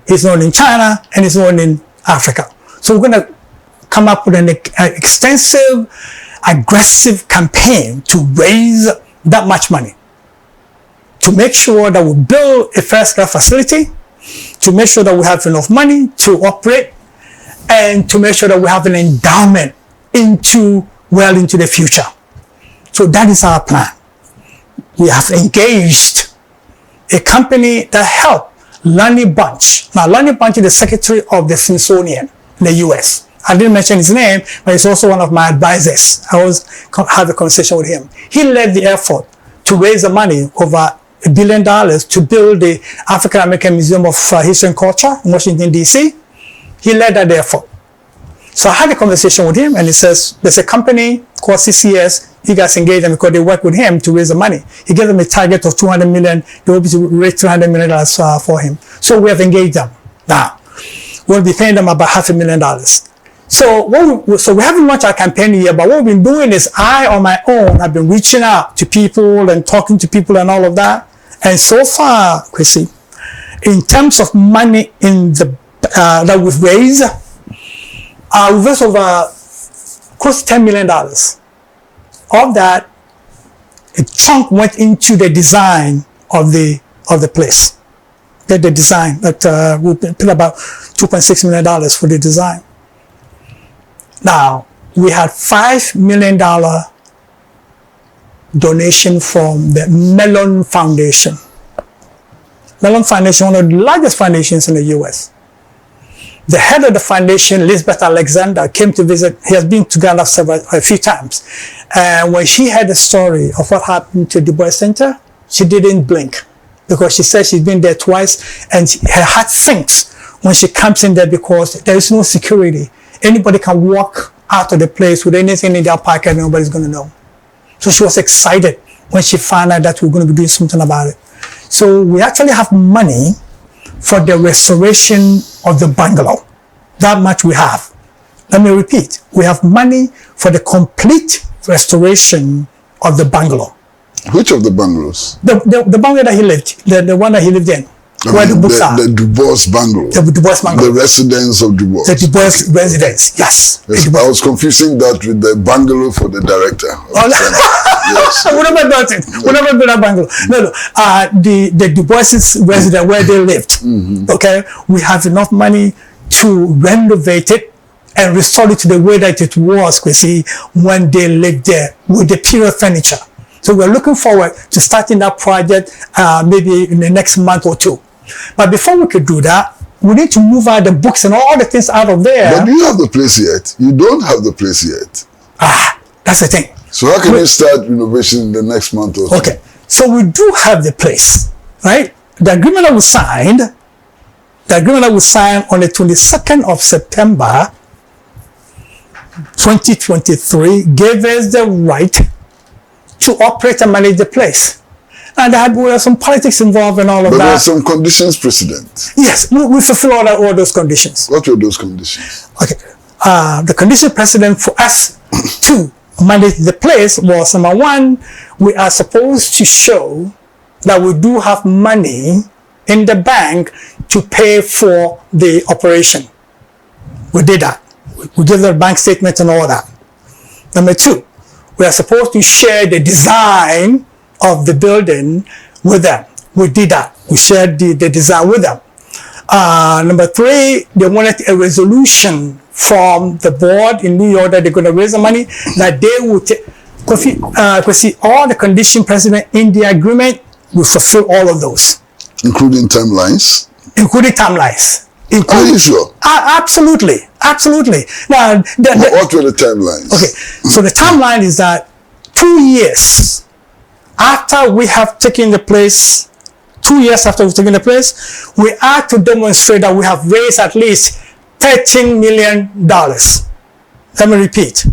C: he's known in China, and he's known in Africa. So we're going to come up with an extensive, aggressive campaign to raise that much money, to make sure that we build a first-class facility, to make sure that we have enough money to operate, and to make sure that we have an endowment well into the future. So that is our plan. We have engaged a company that helped Lonnie Bunch. Now, Lonnie Bunch is the secretary of the Smithsonian in the US. I didn't mention his name, but he's also one of my advisors. I always have a conversation with him. He led the effort to raise the money, over $1 billion, to build the African American Museum of History and Culture in Washington, D.C. He led that effort. So I had a conversation with him, and he says, there's a company called CCS. You guys engage them because they work with him to raise the money. He gave them a target of $200 million. They will be to raise $200 million for him. So we have engaged them. Now, we'll be paying them about $500,000. So we haven't launched our campaign yet, but what we've been doing is I, on my own, have been reaching out to people and talking to people and all of that. And so far, Chrissy, in terms of money that we've raised over close to $10 million. Of that, a chunk went into the design of the place. The design that we paid about $2.6 million for the design. Now, we had $5 million donation from the Mellon Foundation. Mellon Foundation, one of the largest foundations in the US. The head of the foundation, Elizabeth Alexander, came to visit. He has been to Ghana a few times. And when she heard the story of what happened to Du Bois Center, she didn't blink, because she said she's been there twice, and her heart sinks when she comes in there because there is no security. Anybody can walk out of the place with anything in their pocket, and nobody's going to know. So she was excited when she found out that we're going to be doing something about it. So we actually have money for the restoration of the bungalow. That much we have. Let me repeat. We have money for the complete restoration of the bungalow.
A: Which of the bungalows?
C: The bungalow that he lived, the one that he lived in. Where the books are.
A: The Du Bois bungalow.
C: The Du Bois bungalow.
A: The residence of Du Bois.
C: The Du Bois residence, yes.
A: I was confusing that with the bungalow for the director.
C: Yes. We never got it. We never built that bungalow. No. The Du Bois residence where they lived. Mm-hmm. Okay, we have enough money to renovate it and restore it to the way that it was, Chrissy, when they lived there with the period furniture. So we're looking forward to starting that project maybe in the next month or two. But before we could do that, we need to move out the books and all the things out of there.
A: But do you have the place yet? You don't have the place yet.
C: That's the thing.
A: So how can you start renovation in the next month or so?
C: Okay, so we do have the place, right? The agreement that we signed on the 22nd of September 2023 gave us the right to operate and manage the place. And there were some politics involved and all of that.
A: But there were some conditions precedent.
C: Yes, we fulfill all those conditions.
A: What were those conditions?
C: Okay. The condition precedent for us to manage the place was, number one, we are supposed to show that we do have money in the bank to pay for the operation. We did that. We gave the bank statement and all that. Number two, we are supposed to share the design of the building with them. We did that. We shared the design with them. Number three, they wanted a resolution from the board in New York that they're going to raise the money, that they would Kofi, all the conditions present in the agreement will fulfill all of those.
A: Including timelines?
C: Including timelines.
A: Are you sure?
C: Absolutely. Now,
A: what were the timelines?
C: Okay, so the timeline is that 2 years after we have taken the place, 2 years after we've taken the place, we are to demonstrate that we have raised at least $13 million. Let me repeat.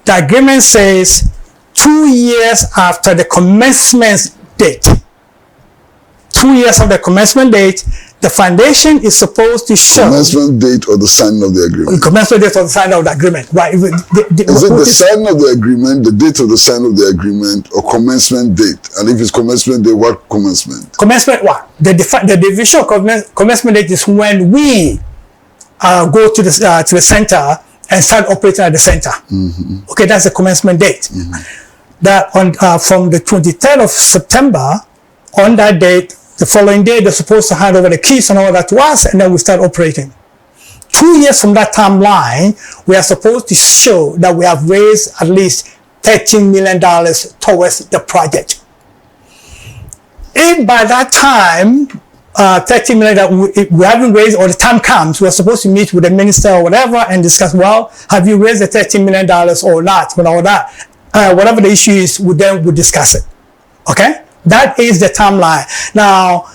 C: The agreement says 2 years after the commencement date. 2 years after the commencement date, the foundation is supposed to show...
A: Commencement date or the signing of the agreement?
C: Commencement date or the signing of the agreement. Right.
A: Is it the signing of the agreement, the date of the signing of the agreement, or commencement date? And if it's commencement date, what commencement?
C: Commencement what? The division of commencement date is when we go to the center and start operating at the center. Mm-hmm. Okay, that's the commencement date. Mm-hmm. That on from the 23rd of September, on that date, the following day, they're supposed to hand over the keys and all that to us, and then we start operating. 2 years from that timeline, we are supposed to show that we have raised at least $13 million towards the project. If by that time, $13 million that we haven't raised, or the time comes, we're supposed to meet with the minister or whatever and discuss, well, have you raised the $13 million or not, and all that. Whatever the issue is, we'll discuss it. Okay? That is the timeline. Now,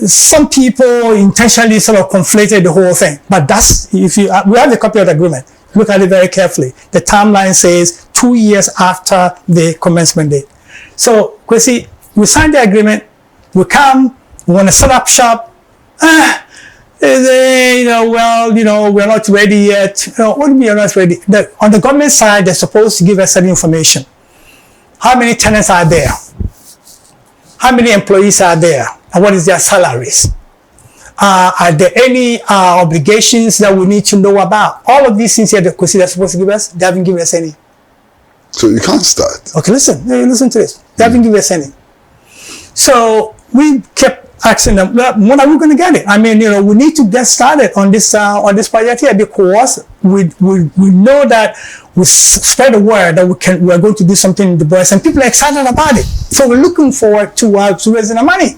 C: some people intentionally sort of conflated the whole thing, but that's, if you, we have a copy of the agreement. Look at it very carefully. The timeline says 2 years after the commencement date. So, Kwesi, we signed the agreement, we come, we want to set up shop. We're not ready yet. What do you mean you're not ready? On the government side, they're supposed to give us certain information. How many tenants are there? How many employees are there? And what is their salaries? Are there any obligations that we need to know about? All of these things here that they're supposed to give us, they haven't given us any.
A: So you can't start.
C: Okay, listen to this. They haven't given us any. So we kept asking them, when are we going to get it? I mean, we need to get started on this project here, because we know that we spread the word that we are going to do something in the boys, and people are excited about it. So we're looking forward to raising the money.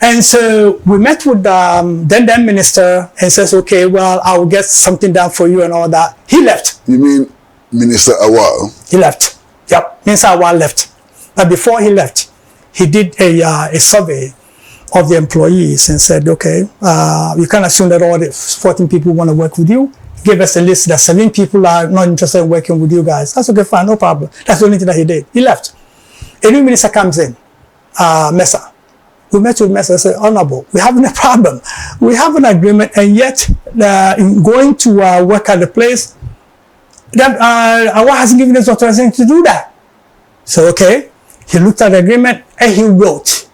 C: And so we met with then minister and says, okay, well, I will get something done for you and all that. He left.
A: You mean Minister Awal?
C: He left. Yep, Minister Awal left. But before he left, he did a survey of the employees and said, okay, you can't assume that all the 14 people want to work with you. Give us a list that 7 people are not interested in working with you guys. That's okay, fine, no problem. That's the only thing that he did. He left. A new minister comes in, Mesa. We met with Mesa and said, Honorable, we're having a problem. We have an agreement, and yet in going to work at the place, that Awa hasn't given us authorization to do that. So, okay, he looked at the agreement and he wrote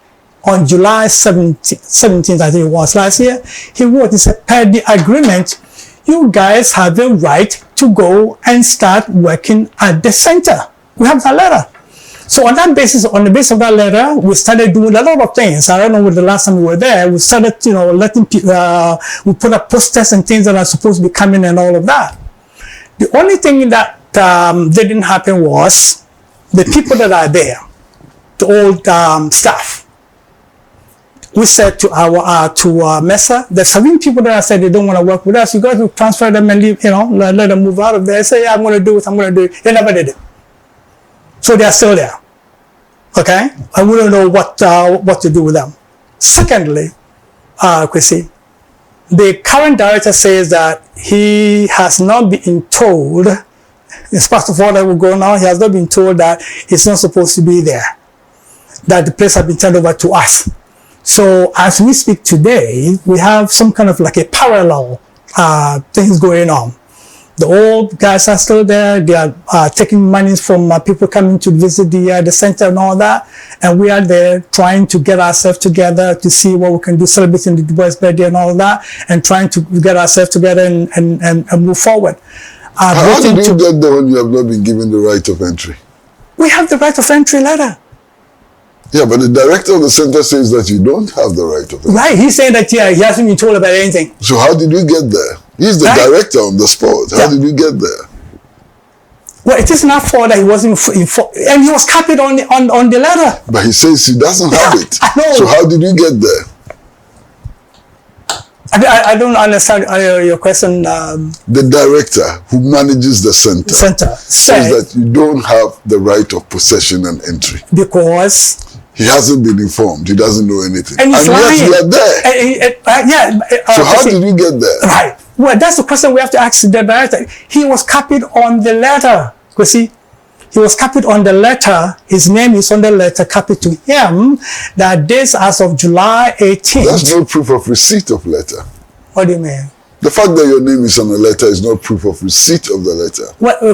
C: on July 17th, I think it was last year, he wrote, he said, per the agreement, you guys have the right to go and start working at the center. We have that letter. So on the basis of that letter, we started doing a lot of things. I don't know when the last time we were there, we started, letting people, we put up posters and things that are supposed to be coming and all of that. The only thing that didn't happen was the people that are there, the old staff. We said to our Mesa, there's 7 people that said they don't want to work with us. You got to transfer them and leave, let them move out of there. Say, yeah, I'm going to do it. They never did it. So they're still there. Okay? And we don't know what to do with them. Secondly, Kwesi, the current director says that he has not been told, in spite of all that will go on, he has not been told that he's not supposed to be there, that the place has been turned over to us. So as we speak today, we have some kind of like a parallel things going on. The old guys are still there. They are taking money from people coming to visit the center and all that. And we are there trying to get ourselves together to see what we can do, celebrating the Du Bois birthday and all that, and trying to get ourselves together and move forward.
A: How did you get there when you have not been given the right of entry?
C: We have the right of entry letter.
A: Yeah, but the director of the center says that you don't have the right of entry.
C: Right, he's saying that, yeah, he hasn't been told about anything.
A: So how did you get there? He's the director on the spot. How did you get there?
C: Well, it is not fault that he wasn't informed, and he was copied on the letter.
A: But he says he doesn't have it.
C: I know.
A: So how did you get there?
C: I don't understand your question.
A: The director who manages the center says that you don't have the right of possession and entry.
C: Because
A: he hasn't been informed. He doesn't know anything.
C: And he's lying.
A: Yet you are there. So how did you get there?
C: Right. Well, that's the question we have to ask the director. He was copied on the letter. You see, he was copied on the letter. His name is on the letter copied to him. That this as of July 18th.
A: That's no proof of receipt of letter.
C: What do you mean?
A: The fact that your name is on the letter is not proof of receipt of the letter.
C: Well,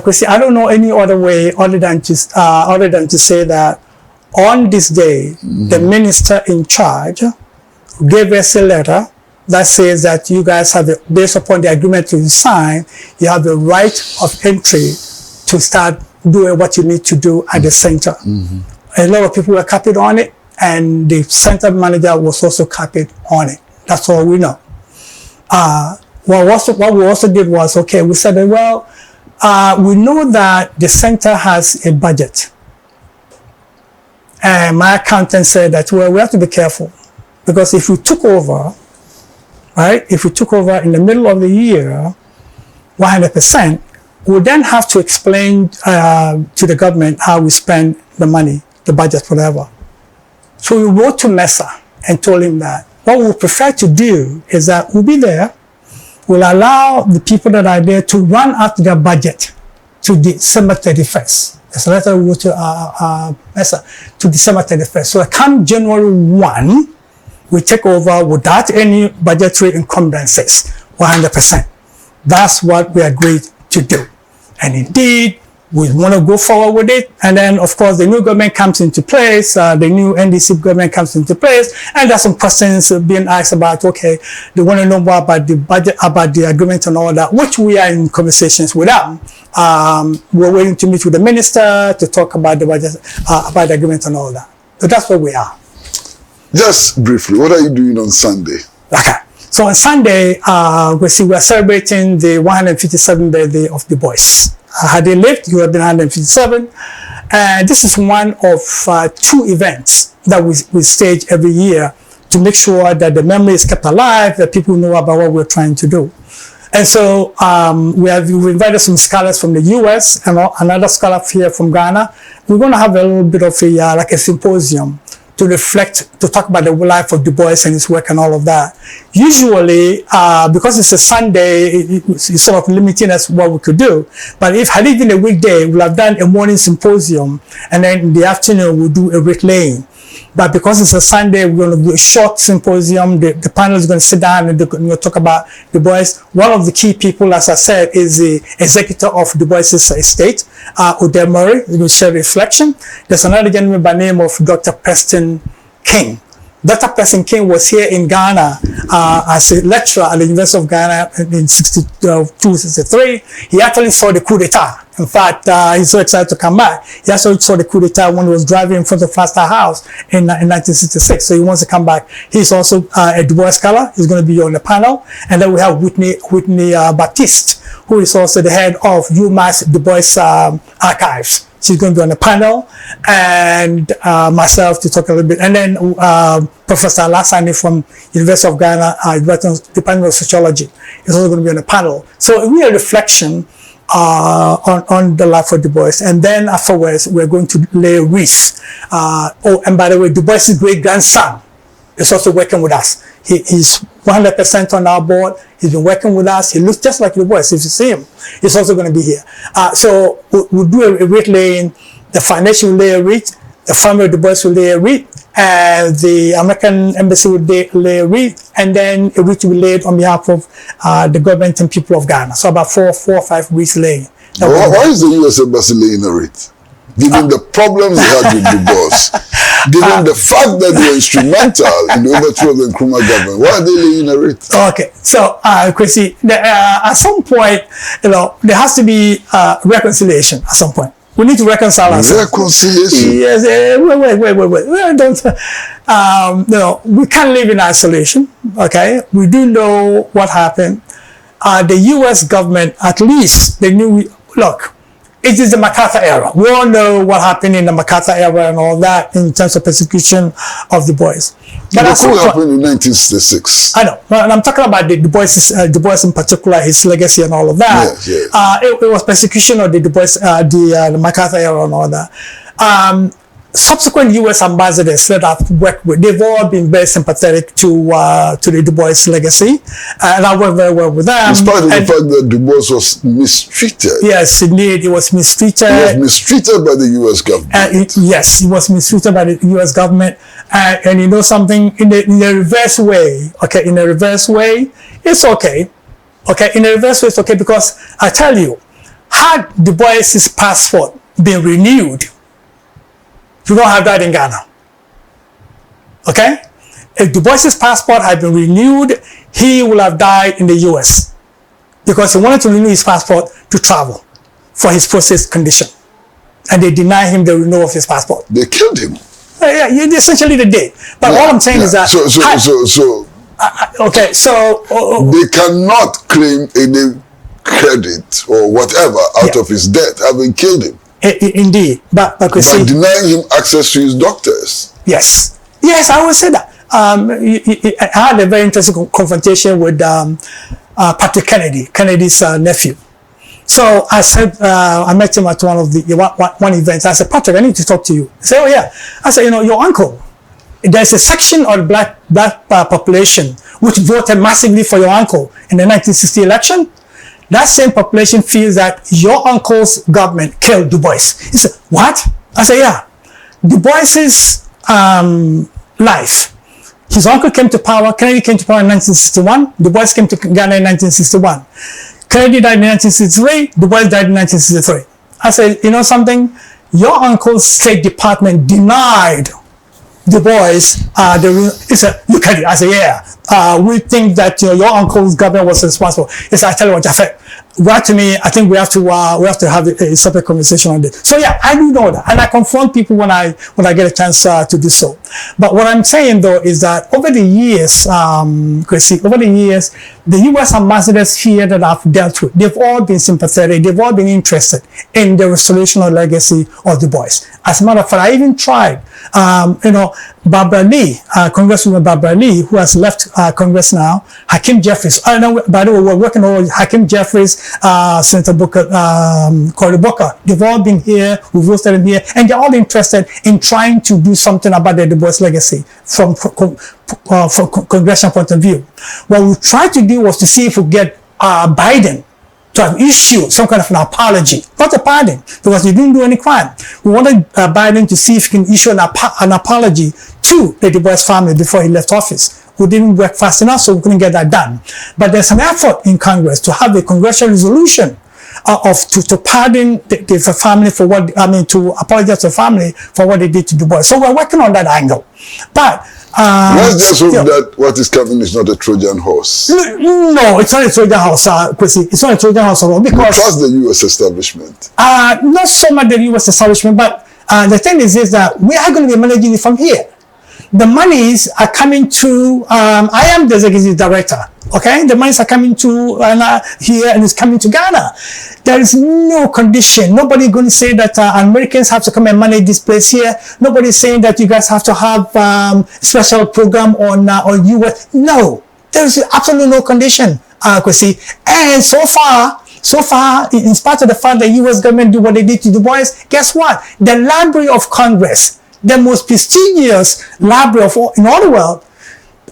C: Chrissy, I don't know any other way other than to say that on this day, the minister in charge gave us a letter that says that you guys have, based upon the agreement you sign, you have the right of entry to start doing what you need to do at the center. A lot of people were copied on it, and the center manager was also copied on it. That's all we know. What we also did was, okay, we said, well, we know that the center has a budget. And my accountant said that, well, we have to be careful, because if we took over, right, if we took over in the middle of the year, 100%, we then have to explain to the government how we spend the money, the budget, whatever. So we wrote to Mesa and told him that what we prefer to do is that we'll be there, we'll allow the people that are there to run out their budget to December 31st. There's a letter we wrote to Mesa to December 31st. So come January 1, we take over without any budgetary encumbrances, 100%. That's what we agreed to do. And indeed, we want to go forward with it. And then, of course, the new government comes into place, the new NDC government comes into place, and there's some questions being asked about, okay, they want to know more about the budget, about the agreement and all that, which we are in conversations with them. We're waiting to meet with the minister to talk about the budget, about the agreement and all that. So that's where we are.
A: Just briefly, what are you doing on Sunday?
C: Okay. So on Sunday, we're celebrating the 157th birthday of Du Bois. Had he lived, he would have been 157. And this is one of 2 events that we stage every year to make sure that the memory is kept alive, that people know about what we're trying to do. And so we've invited some scholars from the US and another scholar here from Ghana. We're going to have a little bit of like a symposium to reflect, to talk about the life of Du Bois and his work and all of that. Usually, because it's a Sunday, it's sort of limiting us what we could do. But had it been a weekday, we'll have done a morning symposium, and then in the afternoon, we'll do a bricklaying. But because it's a Sunday, we're going to do a short symposium. The panel is going to sit down and they're going to talk about Du Bois. One of the key people, as I said, is the executor of Du Bois' estate, Odell Murray. It will share reflection. There's another gentleman by the name of Dr. Preston King. Dr. Preston King was here in Ghana as a lecturer at the University of Ghana in 62, 63. He actually saw the coup d'etat. In fact, he's so excited to come back. He actually saw the coup d'etat when he was driving in front of Faster House in 1966. So he wants to come back. He's also a Du Bois scholar. He's going to be on the panel. And then we have Whitney Baptiste, who is also the head of UMass Du Bois Archives. She's going to be on the panel, and myself to talk a little bit. And then Professor Alassane from University of Ghana, Department of Sociology, is also going to be on the panel. So we have a reflection on the life of Du Bois. And then afterwards, we're going to lay a wreath. And by the way, Du Bois' great-grandson is also working with us. He's 100% on our board. He's been working with us. He looks just like Du Bois. If you see him, he's also going to be here. So we'll do a wreath laying. The foundation will lay a wreath. The family of Du Bois will lay a wreath. And the American Embassy will lay a wreath. And then a wreath will be laid on behalf of the government and people of Ghana. So about four or five wreaths laying.
A: Why is the U.S. Embassy laying a wreath? Given the problems they had with Du Bois, given the fact that they were instrumental in the overthrow of the Nkrumah government, why are they laying a wreath?
C: Okay, so Chrissy, at some point, there has to be reconciliation. At some point, we need to reconcile ourselves.
A: Reconciliation.
C: Yes. Wait. Don't. We can't live in isolation. Okay, we do know what happened. The U.S. government, at least, they knew. Look. it is the MacArthur era. We all know what happened in the MacArthur era and all that in terms of persecution of Du Bois. But
A: The coup happened in 1966.
C: I know, and I'm talking about the Du Bois in particular, his legacy and all of that.
A: Yes, yes.
C: It was persecution of the Du Bois, the MacArthur era and all that. Subsequent U.S. ambassadors that I've worked with, they've all been very sympathetic to the Du Bois legacy, and I work very well with them.
A: In spite of the fact that Du Bois was mistreated.
C: Yes, indeed, he was mistreated.
A: He was mistreated by the U.S. government.
C: Yes, he was mistreated by the U.S. government. And you know something, in the reverse way, okay, in a reverse way, it's okay. Okay, in a reverse way, it's okay, because I tell you, had Du Bois's passport been renewed, you don't have that in Ghana. Okay? If Du Bois's passport had been renewed, he would have died in the US because he wanted to renew his passport to travel for his processed condition. And they denied him the renewal of his passport.
A: They killed him.
C: Yeah, essentially they did. But all I'm saying is that...
A: They cannot claim any credit or whatever out of his death, having killed him.
C: Indeed, but
A: by denying him access to his doctors.
C: Yes, I will say that. I had a very interesting confrontation with Patrick Kennedy's nephew. So I said, I met him at one of the one event. I said, Patrick, I need to talk to you. He said, oh yeah. I said, you know, your uncle. There's a section of the black population which voted massively for your uncle in the 1960 election. That same population feels that your uncle's government killed Du Bois. He said, what? I said, yeah. Du Bois's life. His uncle came to power. Kennedy came to power in 1961. Du Bois came to Ghana in 1961. Kennedy died in 1963. Du Bois died in 1963. I said, you know something? Your uncle's State Department denied Du Bois he said, look at it. I said, yeah. We think that your uncle's government was responsible. He said, I tell you what, Japhet, write to me. I think we have to have a separate conversation on this. So yeah, I do know that, and I confront people when I get a chance to do so. But what I'm saying though is that over the years, Chrissy, the U.S. ambassadors here that I've dealt with, they've all been sympathetic. They've all been interested in the restoration of legacy of Du Bois. As a matter of fact, I even tried. Barbara Lee, Congresswoman Barbara Lee, who has left Congress now, Hakeem Jeffries. By the way, we're working on Hakeem Jeffries, Senator Booker, Cory Booker. They've all been here. We've roasted them here, and they're all interested in trying to do something about the Du Bois legacy from congressional point of view. What we tried to do was to see if we get Biden to have issued some kind of an apology, not a pardon, because he didn't do any crime. We wanted Biden to see if he can issue an apology to the Du Bois family before he left office. We didn't work fast enough, so we couldn't get that done. But there's an effort in Congress to have a congressional resolution to pardon the family for what, to apologize to the family for what they did to Du Bois. So we're working on that angle. But
A: let's just hope that what is coming is not a Trojan horse.
C: No, it's not a Trojan horse, Chrissy. It's not a Trojan horse at all, because
A: you trust the U.S. establishment.
C: Not so much the U.S. establishment, but the thing is that we are going to be managing it from here. The monies are coming to, I am the executive director, okay? The monies are coming to here, and it's coming to Ghana. There is no condition. Nobody going to say that Americans have to come and manage this place here. Nobody's saying that you guys have to have special program on US. No, there's absolutely no condition, Chrissy. And so far, in spite of the fact that U.S. government do what they did to Du Bois, guess what? The Library of Congress, the most prestigious library in all the world,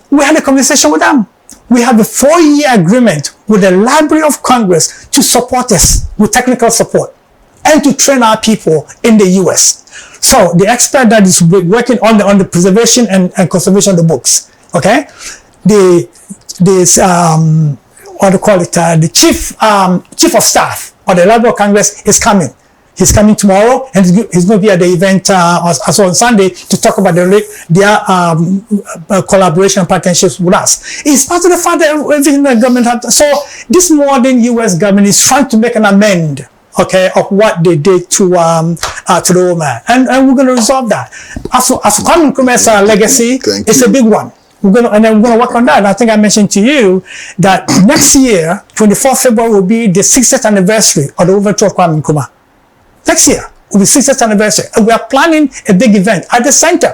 C: we had a conversation with them. We have a 4-year agreement with the Library of Congress to support us with technical support and to train our people in the U.S. So the expert that is working on the preservation and conservation of the books, okay? The chief of staff of the Library of Congress is coming. He's coming tomorrow, and he's going to be at the event as well on Sunday to talk about their collaboration and partnerships with us. It's part of the fact that everything the government had. So this modern U.S. government is trying to make an amend, okay, of what they did to the old man, and we're going to resolve that. As Kwame Nkrumah's legacy, it's a big one. We're going to work on that. And I think I mentioned to you that next year, 24th February, will be the 60th anniversary of the overthrow of Kwame Nkrumah. Next year will be 60th anniversary. And we are planning a big event at the center.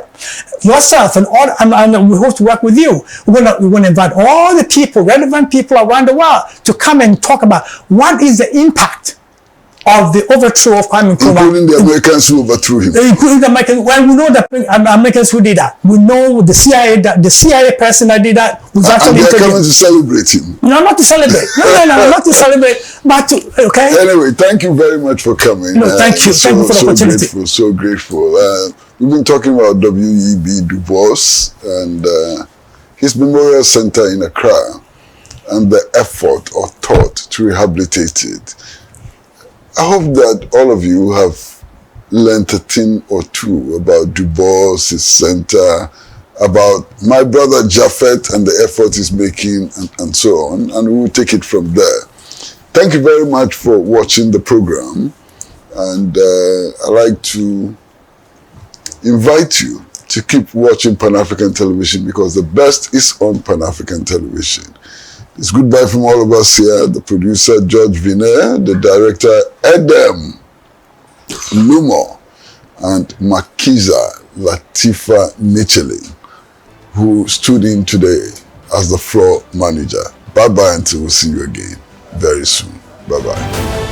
C: Yourself and all, and we hope to work with you. We're gonna invite all the people, relevant people around the world, to come and talk about what is the impact of the overthrow of Kwame Nkrumah.
A: Including the Americans who overthrew him.
C: Including the Americans. Well, we know the Americans who did that. We know the CIA person that did that was actually.
A: And they're coming to celebrate him.
C: No, not to celebrate. No, not to celebrate, but to, okay?
A: Anyway, thank you very much for coming.
C: No, thank you. Thank you for the opportunity.
A: So grateful. We've been talking about W.E.B. Du Bois and his Memorial Center in Accra and the effort or thought to rehabilitate it. I hope that all of you have learned a thing or two about Du Bois, his center, about my brother Japhet and the effort he's making, and so on, and we will take it from there. Thank you very much for watching the program, and I'd like to invite you to keep watching Pan-African television, because the best is on Pan-African television. It's goodbye from all of us here, the producer George Viner, the director Edem Lumo, and Makiza Latifa Micheli, who stood in today as the floor manager. Bye-bye until we see you again very soon. Bye-bye.